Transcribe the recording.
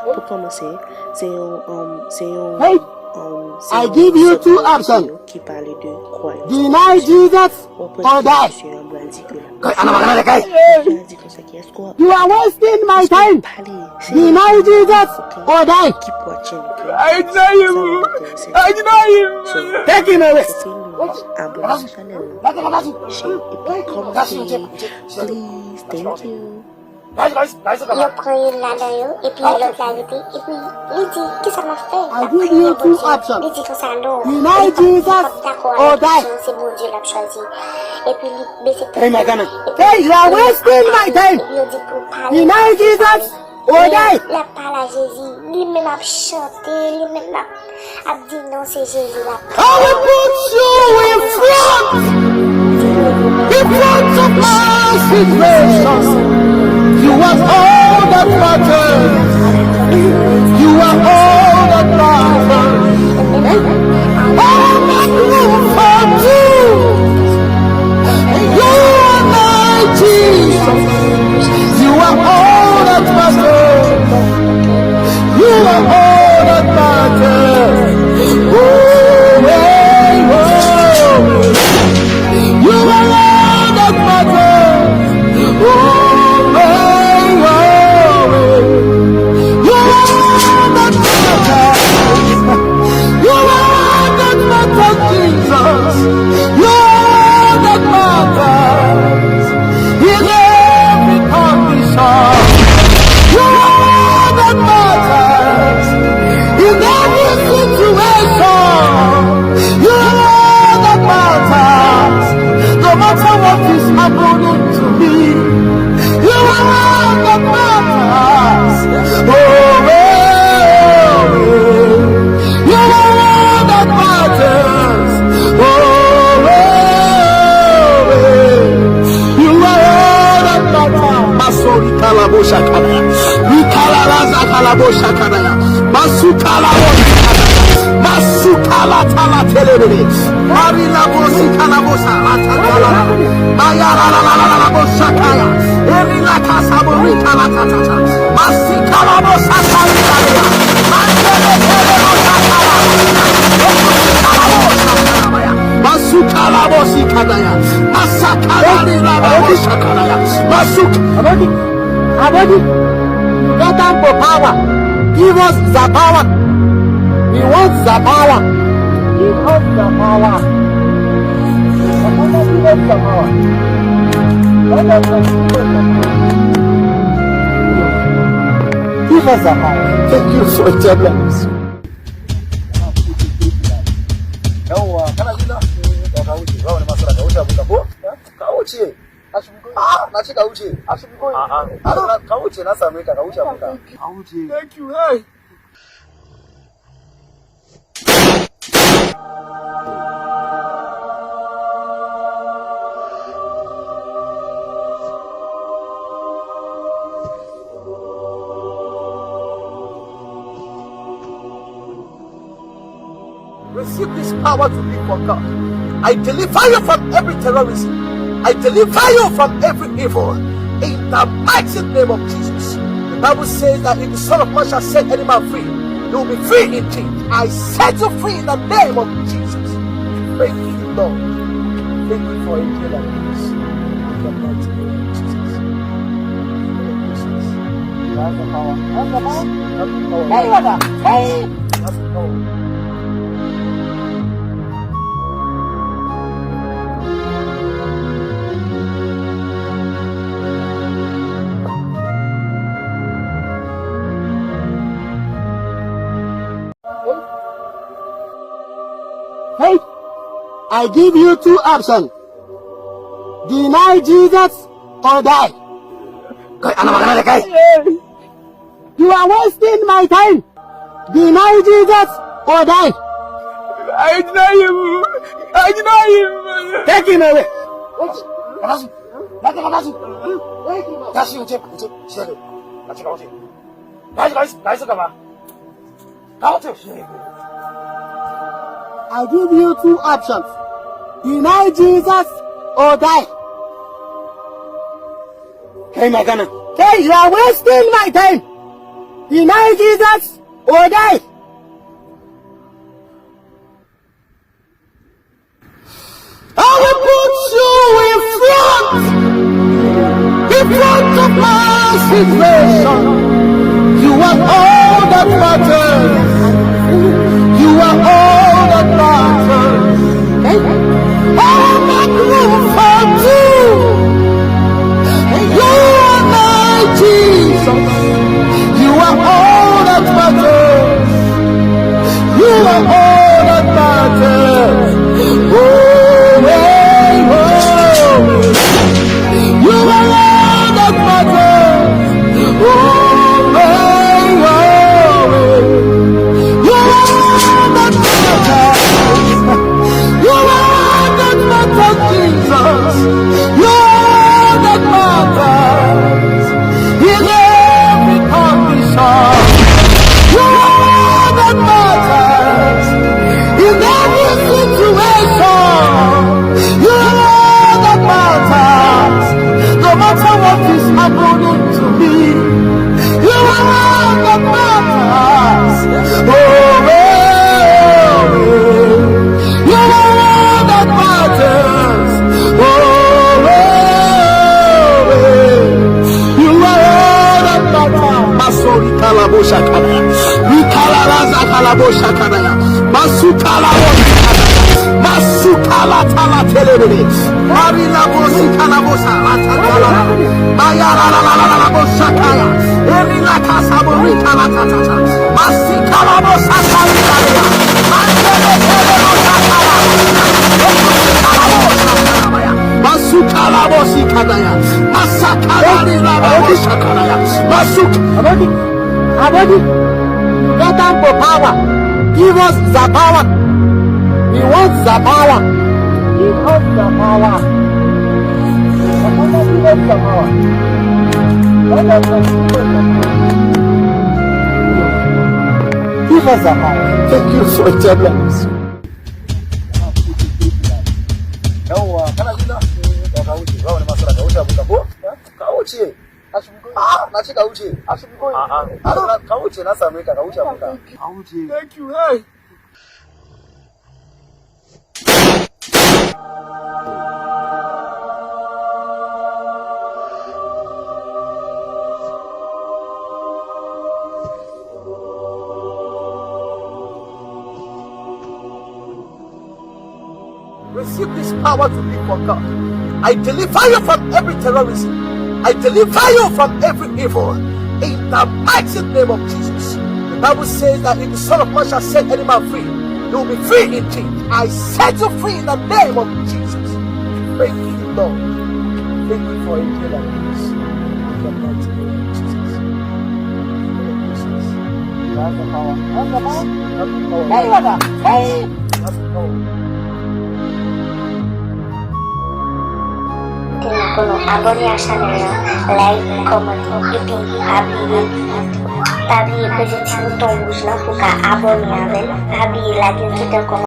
pour commencer, c'est un Hey, I give you two options. qui parle de croyance. Deny Jesus or die. You are wasting my time. Deny Jesus or die. I deny him. I deny him. Take him away. Please, thank you. Yo prends une là-dedans, et puis l'autre là-dedans, et puis il dit, qu'est-ce que ça m'a fait? I give you two options. Il dit que ça non. Deny Jesus or die. C'est bon Dieu l'a choisi. Et puis il baisse Hey, my God. Hey, you are wasting my time. Et puis il dit pour parler. Deny Jesus or die. La parole à Jésus, lui-même a chanté, lui-même a dit non, c'est Jésus là. I will put you in front of my situation. You are all that matters. You are all that matters. I'll make room for two. You are my Jesus. You are all that matters. You are all that matters. Oh, hey, oh. You are all that matters. Oh. Get down for power. Give us the power. He wants the power. Give us the power. Give us the power. Give us the power. Thank you for your blessings. Thank you, hey. Receive this power to live for God. I deliver you from every terrorism. I deliver you from every evil. In the mighty name of Jesus. The Bible says that if the Son of Man shall set any man free, he will be free indeed. I set you free in the name of Jesus. Thank you, Lord. Thank you for a day like this. In the mighty name of Jesus. That's the power. That's the power. That's the power. Hey, what the? Hey! That's the power. Hey, I give you two options. Deny Jesus or die. You are wasting my time. Deny Jesus or die. I deny him. I deny him. Take him away. I give you two options. Deny Jesus or die. Hey, my Ghana. Hey, you are wasting my time. Deny Jesus or die. I will put you in front of my situation. You are all that matters. You are all that matters. I'll make room for two. You are my Jesus. You are all that matters. You are all that matters. Oh, oh, oh. You are all that matters. Oh, oh, oh. You are all that matters. You are all that matters, Jesus. You are all that matters. In every condition. You are all that matters. In every situation. You are all that matters. No matter what is happening to me. You are all that matters. Oh, oh, oh. You are all that matters. Oh, oh, oh. You are all that matters. Masori kalabosha kanaya. Mikalalaza kalabosha kanaya. Masukalabosha kanaya. Masukala tala telebele. Marila bosi kalabosa latakala. Mayala la la la la bosha kaya. Erila kasabo rikala tatata. Masikalabosa kaya. Mandele telebosha kaya. Masukalabosi kanaya. Masakalali la bosha kanaya. Masuk. Abodi. Get down for power. Give us the power. He wants the power. Give us the power. Give us the power. Give us the power. Thank you for your blessings. Thank you, hey. Receive this power to live for God. I deliver you from every terrorism. I deliver you from every evil. In the mighty name of Jesus. The Bible says that if the Son of Man shall set any man free, he will be free indeed. I set you free in the name of Jesus. Thank you, Lord. Thank you for a day like this. In the mighty name of Jesus. That's the power. That's the power. That's the power. Hey, that's the power. কোনো abonné à la chaîne, like, comment, et puis habiller petit bouton rouge là pour qu'abonner avec, habiller la gueule qui est